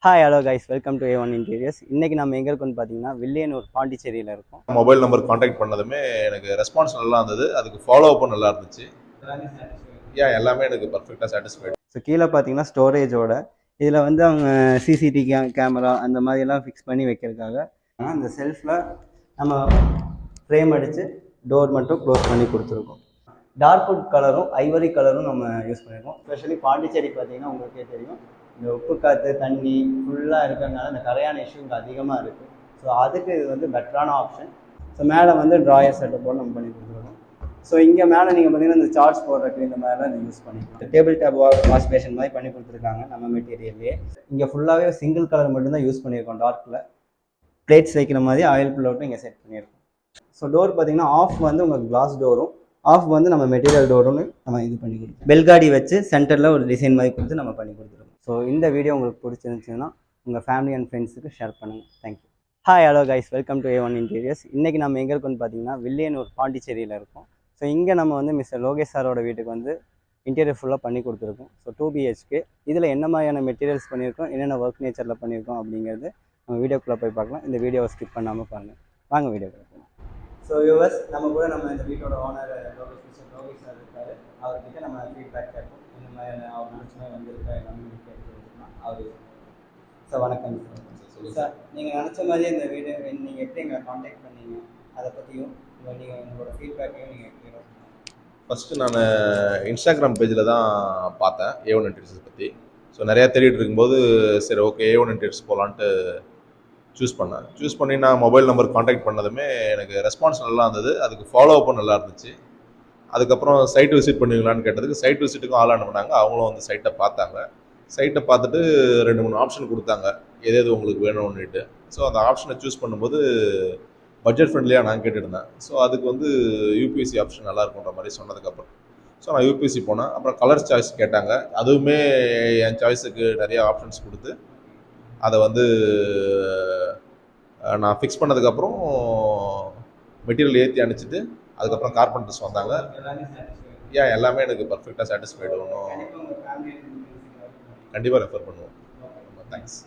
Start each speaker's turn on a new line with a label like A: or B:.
A: Hi hello guys, welcome to A1 interiors. இன்றைக்கி நம்ம எங்கே இருக்கோம்னு பார்த்தீங்கன்னா வில்லியனூர் பாண்டிச்சேரியில் இருக்கோம்.
B: மொபைல் நம்பர் காண்டாக்ட் பண்ணதுமே எனக்கு ரெஸ்பான்ஸ் நல்லா இருந்தது. அதுக்கு ஃபாலோ அப்பும் நல்லா இருந்துச்சு. எல்லாமே எனக்கு பர்ஃபெக்டாக சாட்டிஸ்ஃபைடு.
A: ஸோ கீழே பார்த்தீங்கன்னா ஸ்டோரேஜோட இதில் வந்து அவங்க சிசிடிவி கேமரா அந்த மாதிரியெல்லாம் ஃபிக்ஸ் பண்ணி வைக்கிறதுக்காக அந்த செல்ஃபில் நம்ம ஃப்ரேம் அடித்து டோர் மட்டும் க்ளோஸ் பண்ணி கொடுத்துருக்கோம். டார்க் வுட் கலரும் ஐவரி கலரும் நம்ம யூஸ் பண்ணியிருக்கோம். ஸ்பெஷலி பாண்டிச்சேரி பார்த்தீங்கன்னா உங்களுக்கே தெரியும், இந்த உப்பு காற்று தண்ணி ஃபுல்லாக இருக்கிறதுனால இந்த கரையான இஷ்யூ இங்கே அதிகமாக இருக்குது. ஸோ அதுக்கு இது வந்து பெட்டரான ஆப்ஷன். ஸோ மேலே வந்து ட்ராயர் செட்டப்போடு நம்ம பண்ணி கொடுத்துருக்கோம். ஸோ இங்கே மேலே நீங்கள் பார்த்தீங்கன்னா இந்த சார்ஜ் போடுறதுக்கு இந்த மாதிரிலாம் இந்த யூஸ் பண்ணிக்கலாம். டேபிள் டாப் வாஷ் பேஷன் மாதிரி பண்ணி கொடுத்துருக்காங்க நம்ம மெட்டீரியல்லையே. இங்கே ஃபுல்லாகவே சிங்கிள் கலர் மட்டும்தான் யூஸ் பண்ணியிருக்கோம். டார்க்கில் பிளேட்ஸ் வைக்கிற மாதிரி ஆயில் புல் அவுட்டும் இங்கே செட் பண்ணியிருக்கோம். ஸோ டோர் பார்த்தீங்கன்னா ஆஃப் வந்து உங்களுக்கு கிளாஸ் டோரும், ஆஃப் வந்து நம்ம மெட்டீரியல் டோருன்னு நம்ம இது பண்ணி கொடுத்துருக்கோம். பெல்காடி வச்சு சென்டரில் ஒரு டிசைன் மாதிரி கொடுத்து நம்ம பண்ணி கொடுத்துருக்கோம். ஸோ இந்த வீடியோ உங்களுக்கு பிடிச்சிருந்துச்சுன்னா உங்கள் ஃபேமிலி அண்ட் ஃப்ரெண்ட்ஸுக்கு ஷேர் பண்ணுங்கள். Thank you. Hi hello guys, welcome to A1 interiors. இன்றைக்கி நம்ம எங்கே இருக்கோம்னு பார்த்தீங்கன்னா வில்லியனூர் பாண்டிச்சேரியில் இருக்கோம். ஸோ இங்கே நம்ம வந்து மிஸ்டர் லோகேஷ் சாரோட வீட்டுக்கு வந்து இன்டீரியர் ஃபுல்லாக பண்ணி கொடுத்துருக்கோம். ஸோ 2 BHK இதில் என்ன மாதிரியான மெட்டீரியல்ஸ் பண்ணியிருக்கோம், என்னென்ன ஒர்க் நேச்சரில் பண்ணியிருக்கோம் அப்படிங்கிறது நம்ம வீடியோக்குள்ளே போய் பார்க்கலாம். இந்த வீடியோவை ஸ்கிப் பண்ணாமல் பாருங்கள். வாங்க வீடியோக்குள்ளே போகலாம். ஸோ யூவர்ஸ், நம்ம கூட நம்ம இந்த வீட்டோட ஓனர் லோகேஷ் சார் இருக்கார். அவர்கிட்ட நம்ம ஃபீட்பேக் கேட்போம். இந்த மாதிரியான அவர் நினச்சமே வந்திருக்கா எல்லாமே கேட்டுருக்கோம்னா அவர். சார் வணக்கம் சார். நீங்கள் நினச்ச மாதிரியே இந்த வீடு நீங்கள் எப்படி எங்களை காண்டாக்ட் பண்ணீங்க அதை பற்றியும் நீங்கள் உங்களோட ஃபீட்பேக்கையும் நீங்கள் கிளியராக சொல்லுங்கள்.
B: ஃபஸ்ட்டு நான் இன்ஸ்டாகிராம் பேஜில் தான் பார்த்தேன் A1 இன்டீரியர்ஸ் பற்றி. ஸோ நிறையா தேடிட்டு இருக்கும்போது சரி ஓகே A1 இன்டீரியர்ஸ் போகலான்ட்டு சூஸ் பண்ணி நான் மொபைல் நம்பர் காண்டாக்ட் பண்ணதுமே எனக்கு ரெஸ்பான்ஸ் நல்லா இருந்தது. அதுக்கு ஃபாலோ அப்பும் நல்லா இருந்துச்சு. அதுக்கப்புறம் சைட் விசிட் பண்ணுவீங்களான்னு கேட்டதுக்கு சைட் விசிட்டுக்கும் ஆள் அனுப்புனாங்க. அவங்களும் வந்து சைட்டை பார்த்தாங்க. சைட்டை பார்த்துட்டு 2-3 ஆப்ஷன் கொடுத்தாங்க, எது உங்களுக்கு வேணும்னுட்டு. ஸோ அந்த ஆப்ஷனை சூஸ் பண்ணும்போது பட்ஜெட் ஃப்ரெண்ட்லியாக நான் கேட்டுருந்தேன். ஸோ அதுக்கு வந்து யூபிஎஸ்சி ஆப்ஷன் நல்லா இருக்குன்ற மாதிரி சொன்னதுக்கப்புறம் ஸோ நான் யூபிஎஸ்சி போனேன். அப்புறம் கலர் சாய்ஸ் கேட்டாங்க. அதுவுமே என் சாய்ஸுக்கு நிறைய ஆப்ஷன்ஸ் கொடுத்து அதை வந்து நான் ஃபிக்ஸ் பண்ணதுக்கப்புறம் மெட்டீரியல் ஏற்றி அனுப்பிச்சிட்டு அதுக்கப்புறம் கார்பெண்டர்ஸ் வந்தாங்க. எல்லாமே எனக்கு பர்ஃபெக்டாக சாட்டிஸ்ஃபைடு. ஒன்றும் கண்டிப்பாக ரெஃபர் பண்ணுவோம். தேங்க்ஸ்.